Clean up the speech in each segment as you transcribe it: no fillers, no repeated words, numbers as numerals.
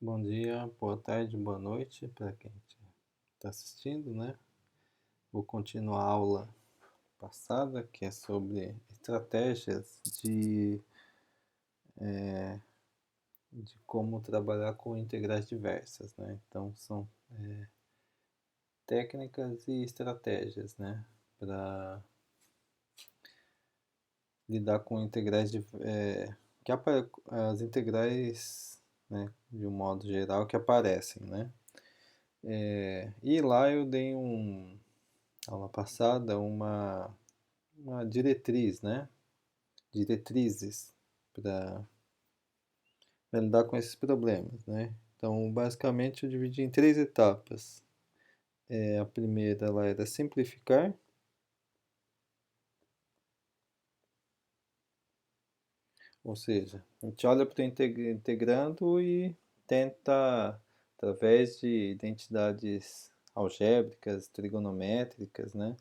Bom dia, boa tarde, boa noite para quem está assistindo, né? Vou continuar a aula passada, que é sobre estratégias de como trabalhar com integrais diversas, né? Então, são técnicas e estratégias, né? Para lidar com integrais as integrais, né? De um modo geral que aparecem, né? E lá eu dei aula passada, uma diretriz, né? Diretrizes para lidar com esses problemas, né? Então, basicamente, eu dividi em três etapas. A primeira ela era simplificar, ou seja, a gente olha para o integrando e tenta, através de identidades algébricas, trigonométricas, né?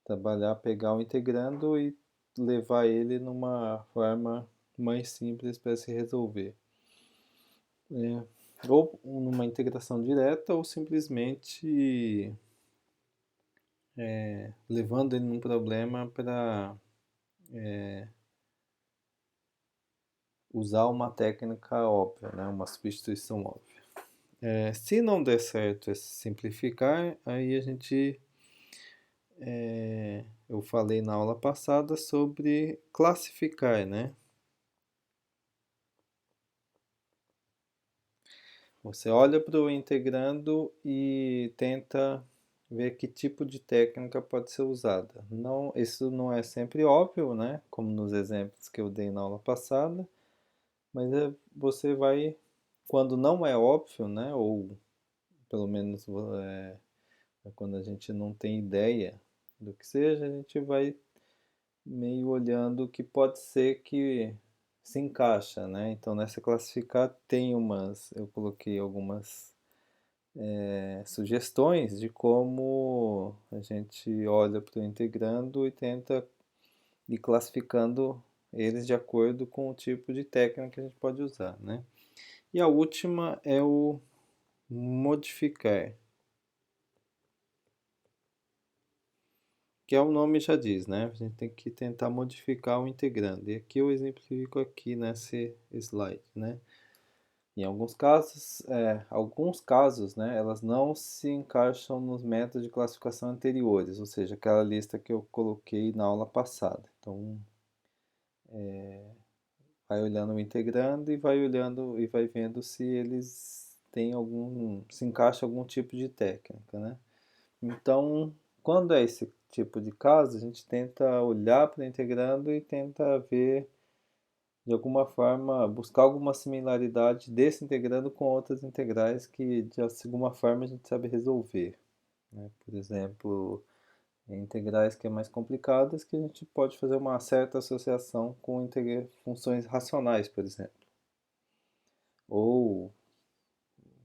Trabalhar, pegar o integrando e levar ele numa forma mais simples para se resolver. Ou numa integração direta ou simplesmente levando ele num problema para usar uma técnica óbvia, né? Uma substituição óbvia. Se não der certo esse simplificar, aí eu falei na aula passada sobre classificar, né? Você olha para o integrando e tenta ver que tipo de técnica pode ser usada. Não, isso não é sempre óbvio, né? Como nos exemplos que eu dei na aula passada, mas você vai, quando não é óbvio, né? Ou pelo menos quando a gente não tem ideia do que seja, a gente vai meio olhando o que pode ser que se encaixa, né? Então nessa classificar eu coloquei algumas sugestões de como a gente olha para o integrando e tenta ir classificando eles de acordo com o tipo de técnica que a gente pode usar, né? E a última é o modificar, que é o nome já diz, né? A gente tem que tentar modificar o integrando. E aqui eu exemplifico aqui nesse slide, né? Em alguns casos, né, elas não se encaixam nos métodos de classificação anteriores, ou seja, aquela lista que eu coloquei na aula passada. Então, vai olhando o integrando e vai olhando e vai vendo se eles têm se encaixa algum tipo de técnica, né? Então, quando é esse tipo de caso, a gente tenta olhar para o integrando e tenta ver de alguma forma, buscar alguma similaridade desse integrando com outras integrais que de alguma forma a gente sabe resolver, né? Por exemplo, em integrais que é mais complicadas que a gente pode fazer uma certa associação com funções racionais, por exemplo, ou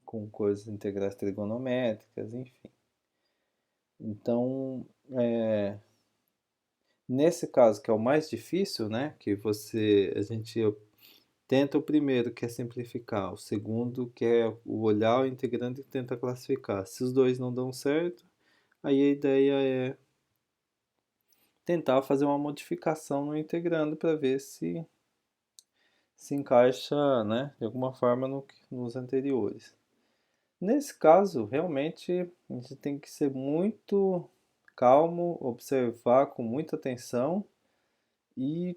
com coisas integrais trigonométricas, enfim. Então, nesse caso que é o mais difícil, né, que a gente tenta o primeiro, que é simplificar, o segundo, que é o olhar o integrando e tenta classificar. Se os dois não dão certo, aí a ideia é tentar fazer uma modificação no integrando para ver se encaixa, né, de alguma forma nos anteriores. Nesse caso, realmente, a gente tem que ser muito calmo, observar com muita atenção e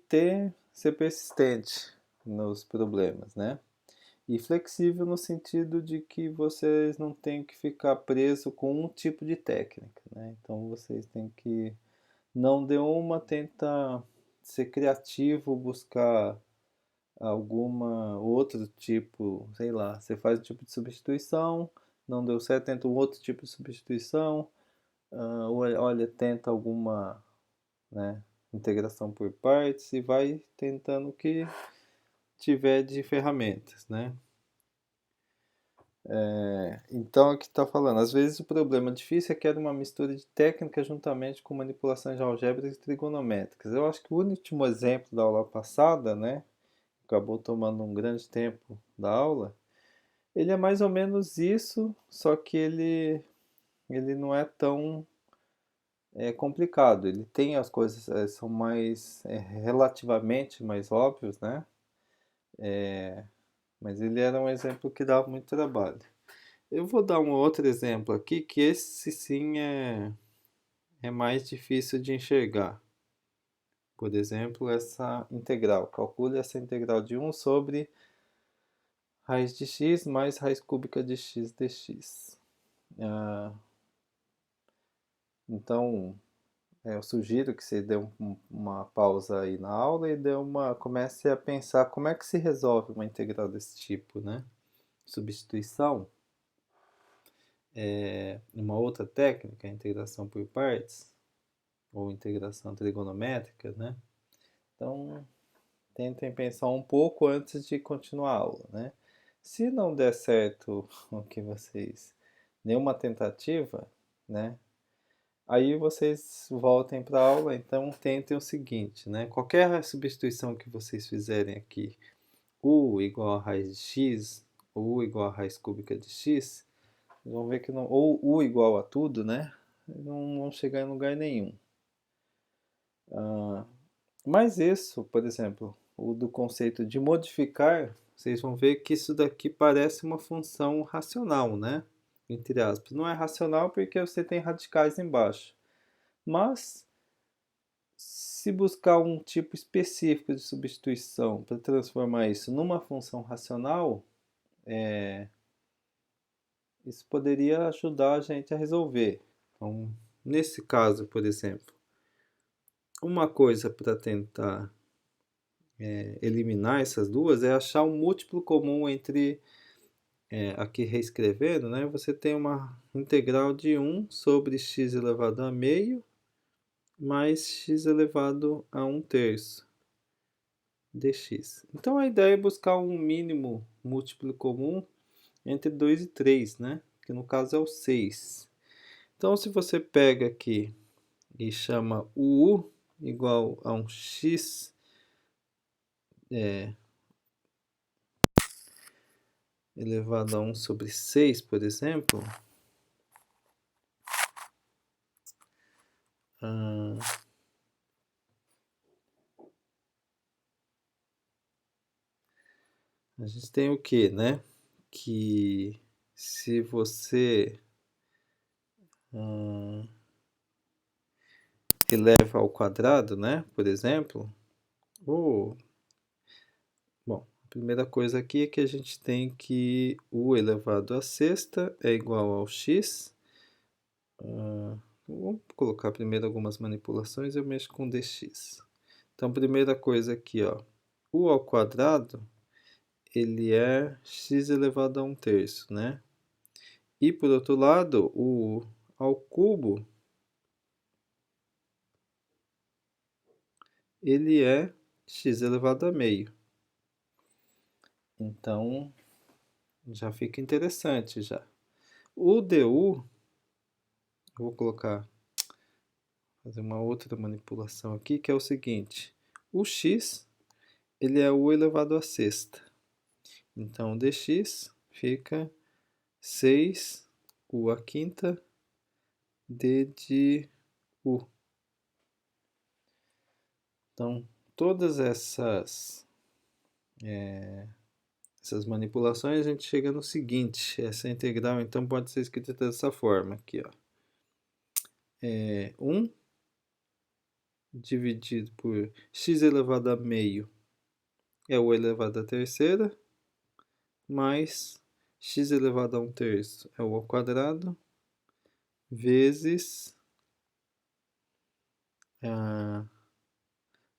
ser persistente nos problemas, né? E flexível no sentido de que vocês não têm que ficar preso com um tipo de técnica, né? Então vocês têm que, não deu uma, tenta ser criativo, buscar alguma outro tipo, sei lá, você faz um tipo de substituição, não deu certo, tenta um outro tipo de substituição, olha, tenta alguma, né, integração por partes e vai tentando o que tiver de ferramentas, né? Então, aqui está falando, às vezes o problema difícil é que era uma mistura de técnica juntamente com manipulações algébricas e trigonométricas. Eu acho que o último exemplo da aula passada, né, acabou tomando um grande tempo da aula, Ele é mais ou menos isso, só que ele não é tão complicado. Ele tem as coisas, são mais, relativamente mais óbvios, né? Mas ele era um exemplo que dava muito trabalho. Eu vou dar um outro exemplo aqui, que esse sim é mais difícil de enxergar. Por exemplo, essa integral. Calcule essa integral de 1 sobre raiz de x mais raiz cúbica de x dx. Ah, então, eu sugiro que você dê uma pausa aí na aula e comece a pensar como é que se resolve uma integral desse tipo, né? Substituição é uma outra técnica, a integração por partes, ou integração trigonométrica, né? Então, tentem pensar um pouco antes de continuar a aula, né? Se não der certo o que vocês, nenhuma tentativa, né? Aí vocês voltem para a aula, então tentem o seguinte, né? Qualquer substituição que vocês fizerem aqui, u igual a raiz de x, ou u igual a raiz cúbica de x, vocês vão ver que não, ou u igual a tudo, né? Não vão chegar em lugar nenhum. Mas isso, por exemplo, o do conceito de modificar, vocês vão ver que isso daqui parece uma função racional, né? Entre aspas. Não é racional porque você tem radicais embaixo. Mas, se buscar um tipo específico de substituição para transformar isso numa função racional, isso poderia ajudar a gente a resolver. Então, nesse caso, por exemplo, uma coisa para tentar eliminar essas duas é achar um múltiplo comum entre, aqui reescrevendo, né? Você tem uma integral de 1 sobre x elevado a meio mais x elevado a 1/3 dx. Então a ideia é buscar um mínimo múltiplo comum entre 2 e 3, né? Que no caso é o 6. Então se você pega aqui e chama o u igual a um x elevado a 1 sobre 6, por exemplo, a gente tem o que, né? Que se você eleva ao quadrado, né? Por exemplo, ou bom, a primeira coisa aqui é que a gente tem que u elevado a sexta é igual ao x. Vamos colocar primeiro algumas manipulações, eu mexo com dx. Então, primeira coisa aqui, ó, u ao quadrado, ele é x elevado a 1/3, né? E, por outro lado, o u ao cubo, ele é x elevado a meio. Então, já fica interessante já. O du, eu vou fazer uma outra manipulação aqui, que é o seguinte. O x, ele é u elevado a sexta. Então, dx fica 6 u à quinta d de u. Então, todas essas manipulações, a gente chega no seguinte. Essa integral, então, pode ser escrita dessa forma aqui, ó. 1 dividido por x elevado a meio é u elevado a terceira, mais x elevado a 1/3 é u ao quadrado, vezes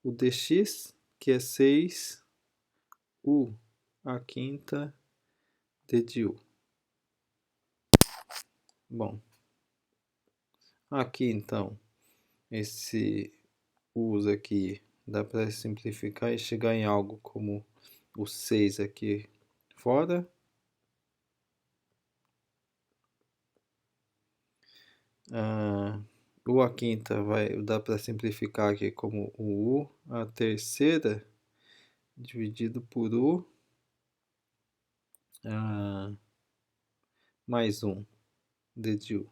o dx, que é 6 u à quinta d de u. Bom, aqui então, esse uso aqui dá para simplificar e chegar em algo como o 6 aqui fora. U à quinta dá para simplificar aqui como o u à terceira dividido por u mais 1 de U.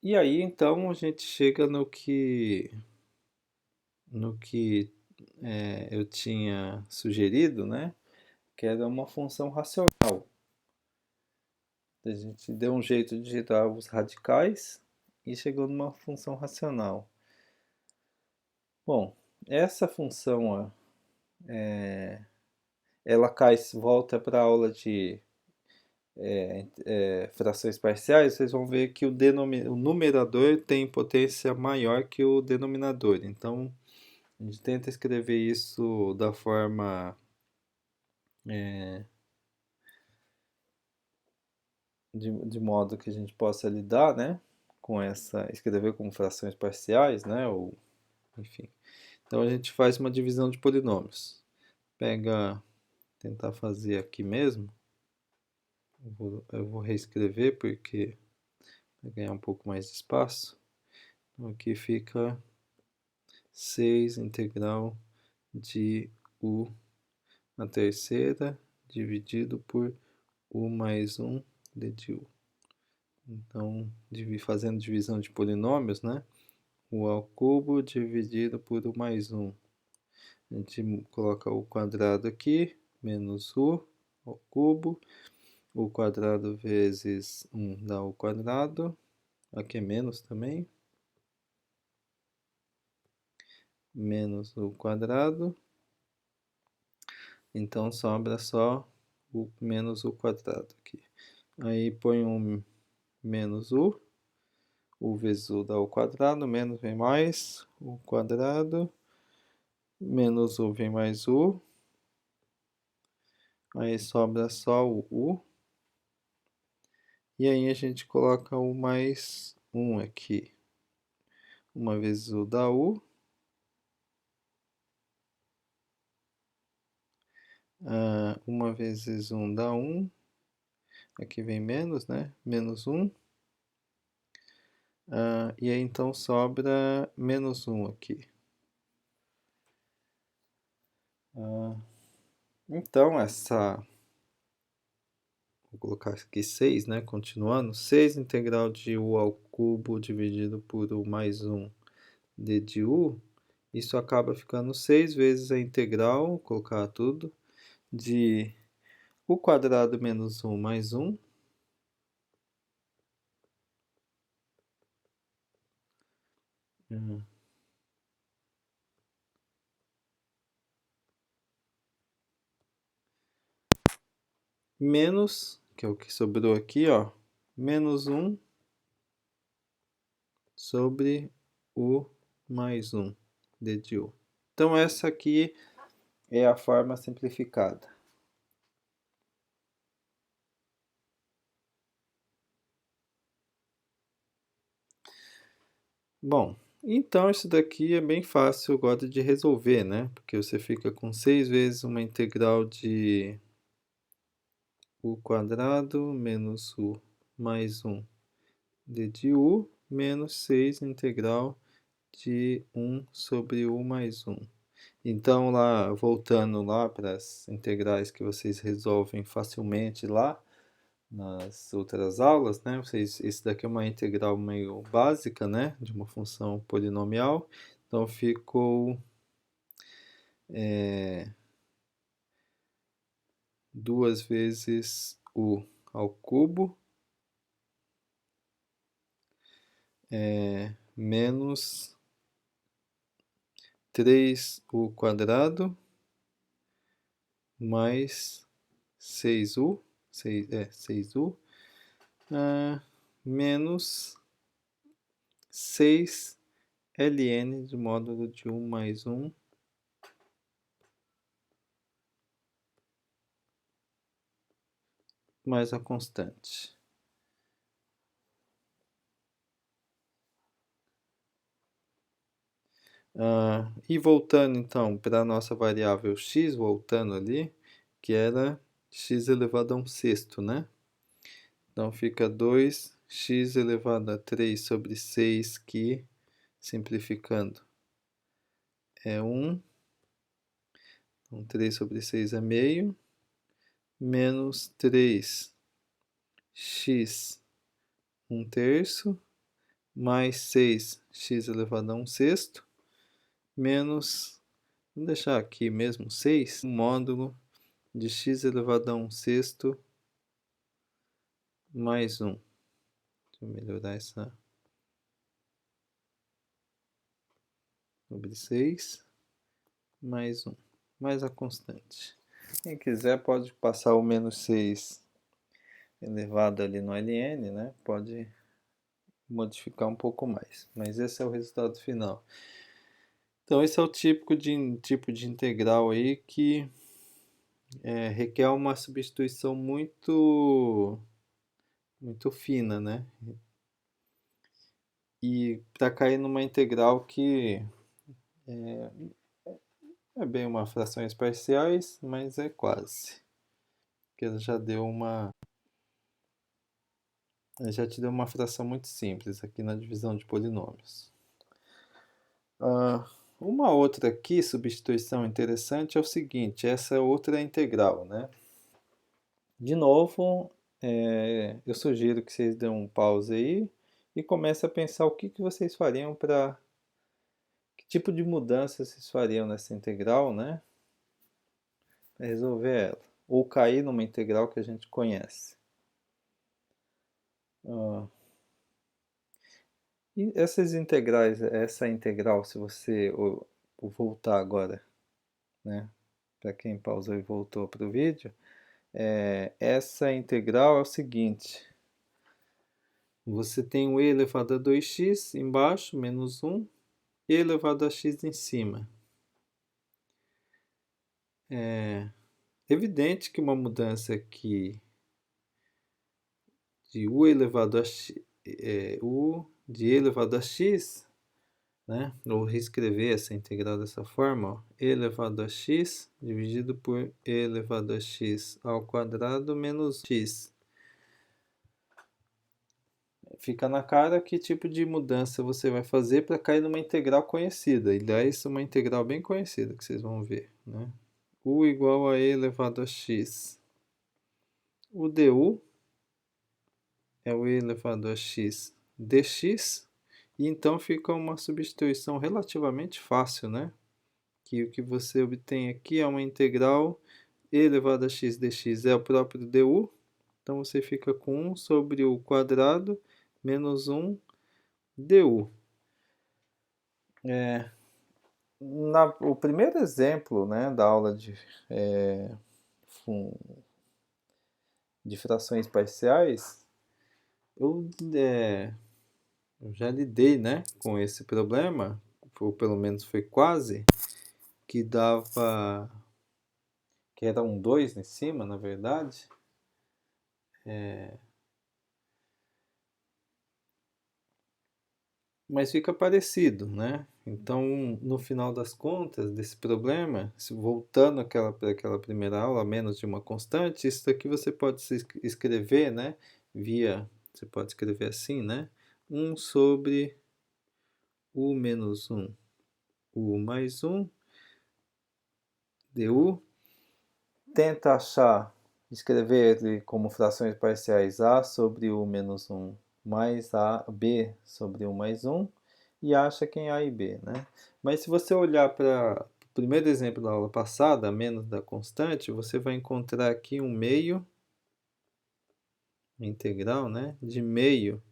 E aí, então, a gente chega no que eu tinha sugerido, né? Que era uma função racional. A gente deu um jeito de tirar os radicais e chegou numa função racional. Bom, essa função, ela volta para a aula de frações parciais, vocês vão ver que o numerador tem potência maior que o denominador. Então, a gente tenta escrever isso da forma de modo que a gente possa lidar, né, com escrever como frações parciais, né, ou enfim. Então a gente faz uma divisão de polinômios. Tentar fazer aqui mesmo. Eu vou reescrever porque vai ganhar um pouco mais de espaço. Então aqui fica 6 integral de U na terceira dividido por U mais 1 de U. Então, fazendo divisão de polinômios, né? U ao cubo dividido por U mais 1. A gente coloca o quadrado aqui, menos U ao cubo. U quadrado vezes 1 dá U quadrado. Aqui é menos também. Menos U quadrado. Então, sobra só o menos U quadrado aqui. Aí põe um menos U. U vezes U dá U quadrado, menos vem mais, U quadrado, menos U vem mais U, aí sobra só o U, e aí a gente coloca U mais 1 aqui, uma vezes U dá U, uma vezes 1 dá 1, aqui vem menos, né, menos 1, e aí então sobra menos 1 aqui. Então, vou colocar aqui 6, né? Continuando. 6 integral de U ao cubo dividido por U mais 1 de U. Isso acaba ficando 6 vezes a integral, vou colocar tudo, de U quadrado menos 1 mais 1. Menos, que é o que sobrou aqui, ó, menos 1 sobre U mais 1 de U. Então, essa aqui é a forma simplificada. Bom, então isso daqui é bem fácil agora de resolver, né? Porque você fica com 6 vezes uma integral de U quadrado menos U mais 1 de U menos 6 integral de 1 sobre U mais 1. Então, voltando lá para as integrais que vocês resolvem facilmente lá nas outras aulas, né? Esse daqui é uma integral meio básica, né? De uma função polinomial. Então, ficou 2 vezes U ao cubo menos 3U quadrado mais 6U, 6U, menos 6 ln de módulo de 1 mais 1 mais a constante. E voltando então para a nossa variável x, voltando ali, que era x elevado a 1 sexto, né? Então fica 2x elevado a 3 sobre 6, que, simplificando, é 1. Então 3 sobre 6 é meio. menos 3x 1/3 mais 6x elevado a 1/6 menos, vou deixar aqui mesmo 6, módulo de x elevado a 1/6 mais 1. Deixa eu melhorar essa. Sobre 6 mais 1, mais a constante. Quem quiser pode passar o menos 6 elevado ali no ln, né? Pode modificar um pouco mais, mas esse é o resultado final. Então esse é o tipo de integral aí que requer uma substituição muito fina, né? E para cair numa integral que é bem uma frações parciais, mas é quase. Que ela já te deu uma fração muito simples aqui na divisão de polinômios. Uma outra aqui, substituição interessante, é o seguinte, essa outra integral, né? De novo, eu sugiro que vocês dêem um pause aí e comecem a pensar o que vocês fariam para... Que tipo de mudança vocês fariam nessa integral, né? Para resolver ela. Ou cair numa integral que a gente conhece. E essas integrais, essa integral, se você voltar agora, né? Para quem pausou e voltou para o vídeo, essa integral é o seguinte. Você tem o e elevado a 2x embaixo, menos 1, e elevado a x em cima. É evidente que uma mudança aqui de u elevado a x, u de e elevado a x, né? Vou reescrever essa integral dessa forma, ó. E elevado a x dividido por e elevado a x ao quadrado menos x. Fica na cara que tipo de mudança você vai fazer para cair numa integral conhecida. Aliás, uma integral bem conhecida que vocês vão ver, né? U igual a e elevado a x. O du é o e elevado a x dx. E então fica uma substituição relativamente fácil, né? Que o que você obtém aqui é uma integral e elevado a x dx é o próprio du. Então você fica com 1 sobre o quadrado menos 1 du. O primeiro exemplo, né, da aula de frações parciais, eu já lidei, né, com esse problema, ou pelo menos foi quase, que era um 2 em cima, na verdade. Mas fica parecido, né? Então, no final das contas desse problema, voltando para aquela primeira aula, menos de uma constante, isso daqui você pode escrever, né? Você pode escrever assim, né? 1 sobre u menos 1, u mais 1, du. Tenta escrever ele como frações parciais a sobre u menos 1 mais b sobre u mais 1 e acha quem é a e b, né? Mas se você olhar para o primeiro exemplo da aula passada, menos da constante, você vai encontrar aqui um meio integral, né? De meio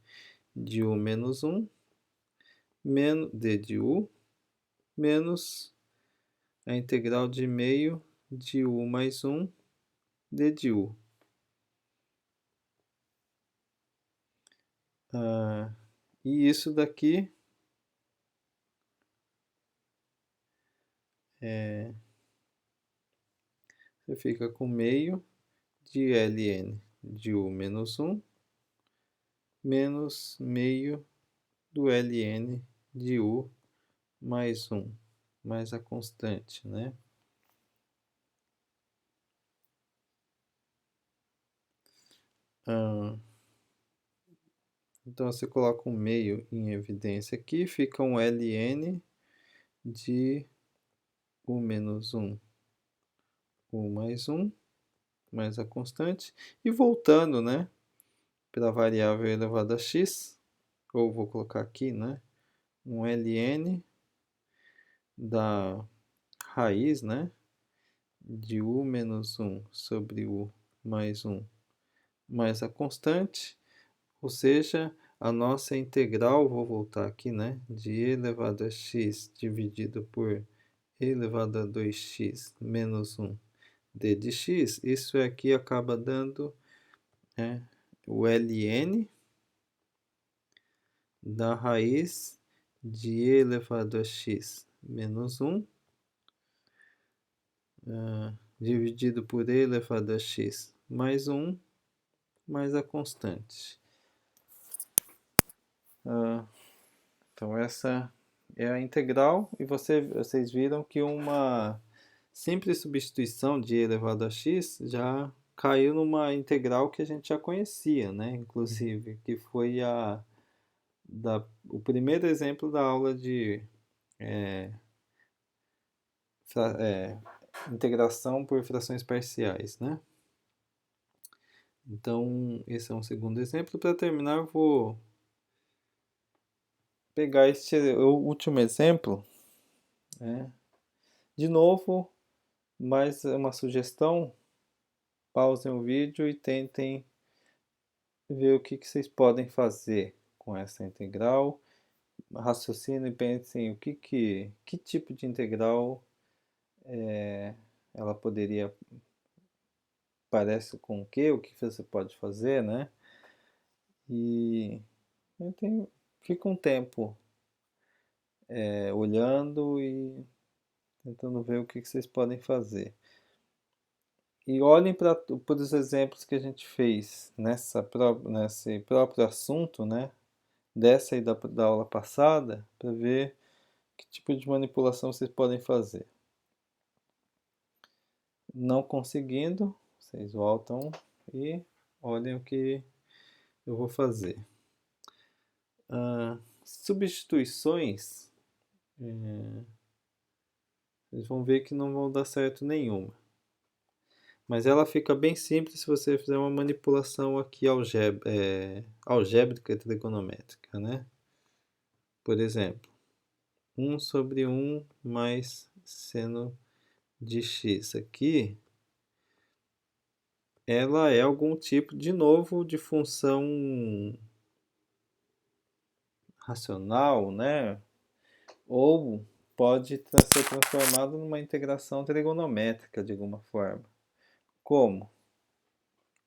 de u menos 1 menos d de u menos a integral de meio de u mais 1 d de u. E isso daqui você fica com meio de ln de u menos 1 menos meio do ln de u mais 1, mais a constante, né? Então você coloca um meio em evidência aqui, fica um ln de u menos 1, u mais 1, mais a constante, e voltando, né, para a variável elevado a x, ou vou colocar aqui, né, um ln da raiz, né, de u menos 1 sobre u mais 1 mais a constante, ou seja, a nossa integral, vou voltar aqui, né, de e elevado a x dividido por e elevado a 2x menos 1 d de x, isso aqui acaba dando o ln da raiz de e elevado a x menos 1 dividido por e elevado a x mais 1 mais a constante. Então essa é a integral, e vocês viram que uma simples substituição de e elevado a x já caiu numa integral que a gente já conhecia, né? Inclusive, que foi o primeiro exemplo da aula de integração por frações parciais, né? Então, esse é um segundo exemplo. Para terminar, eu vou pegar o último exemplo, né? De novo, mais uma sugestão: pausem o vídeo e tentem ver o que vocês podem fazer com essa integral. Raciocinem e pensem que tipo de integral ela poderia, parece com o que você pode fazer, né? E fica um tempo olhando e tentando ver o que vocês podem fazer. E olhem para os exemplos que a gente fez nesse próprio assunto, né? Dessa e da aula passada, para ver que tipo de manipulação vocês podem fazer. Não conseguindo, vocês voltam e olhem o que eu vou fazer. Substituições, vocês vão ver que não vão dar certo nenhuma. Mas ela fica bem simples se você fizer uma manipulação aqui algébrica e trigonométrica, né? Por exemplo, 1 sobre 1 mais seno de x aqui, ela é algum tipo, de novo, de função racional, né? Ou pode ser transformado numa integração trigonométrica de alguma forma. Como?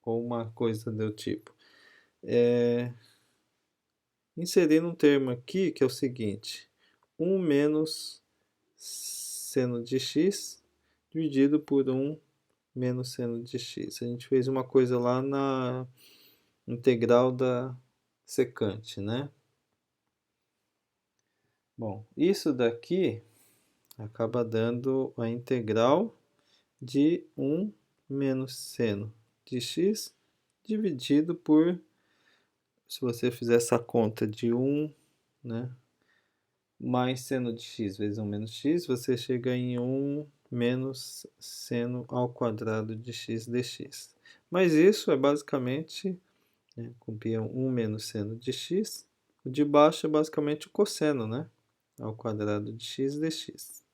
Ou uma coisa do tipo. Inserir um termo aqui que é o seguinte: 1 menos seno de x dividido por 1 menos seno de x. A gente fez uma coisa lá na integral da secante, né? Bom, isso daqui acaba dando a integral de 1 menos seno de x dividido por, se você fizer essa conta de 1, né, mais seno de x vezes 1 menos x, você chega em 1 menos seno ao quadrado de x dx. Mas isso é basicamente, copia 1 menos seno de x, o de baixo é basicamente o cosseno, né, ao quadrado de x dx.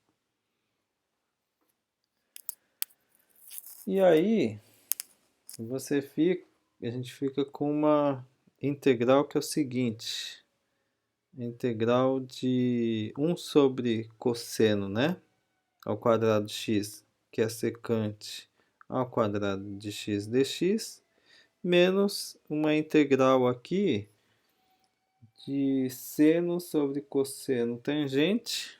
E aí, a gente fica com uma integral que é o seguinte: integral de 1 sobre cosseno, né, ao quadrado de x, que é secante ao quadrado de x dx, menos uma integral aqui de seno sobre cosseno tangente.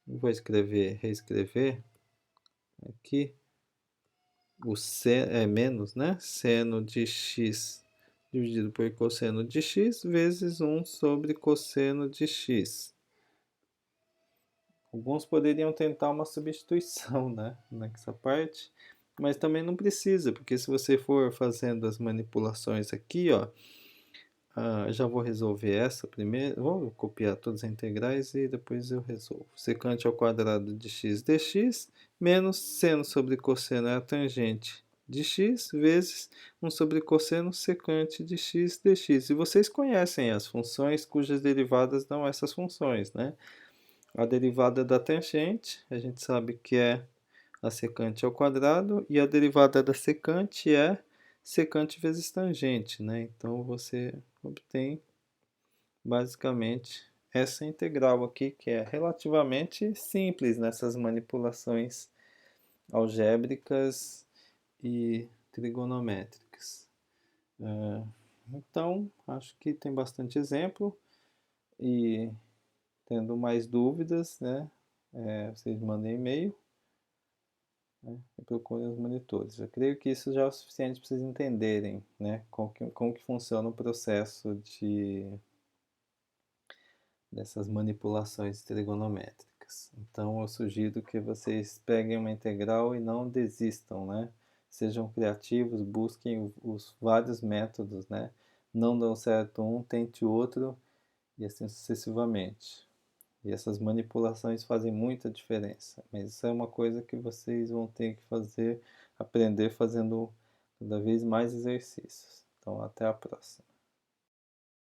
Vou reescrever aqui. O seno é menos, né? Seno de x dividido por cosseno de x vezes 1 sobre cosseno de x. Alguns poderiam tentar uma substituição, né, nessa parte, mas também não precisa, porque se você for fazendo as manipulações aqui, ó, Já vou resolver essa primeiro. Vou copiar todas as integrais e depois eu resolvo. Secante ao quadrado de x dx menos seno sobre cosseno é a tangente de x vezes 1 sobre cosseno secante de x dx. E vocês conhecem as funções cujas derivadas dão essas funções, né? A derivada da tangente, a gente sabe que é a secante ao quadrado, e a derivada da secante é secante vezes tangente, né? Então você obtém basicamente essa integral aqui, que é relativamente simples nessas manipulações algébricas e trigonométricas. Então, acho que tem bastante exemplo, e tendo mais dúvidas, né, vocês mandem e-mail, né, e procurem os monitores. Eu creio que isso já é o suficiente para vocês entenderem, né, como que funciona o processo dessas manipulações trigonométricas. Então, eu sugiro que vocês peguem uma integral e não desistam, né? Sejam criativos, busquem os vários métodos, né? Não dão certo um, tente outro e assim sucessivamente. E essas manipulações fazem muita diferença, mas isso é uma coisa que vocês vão ter que fazer, aprender fazendo cada vez mais exercícios. Então, até a próxima.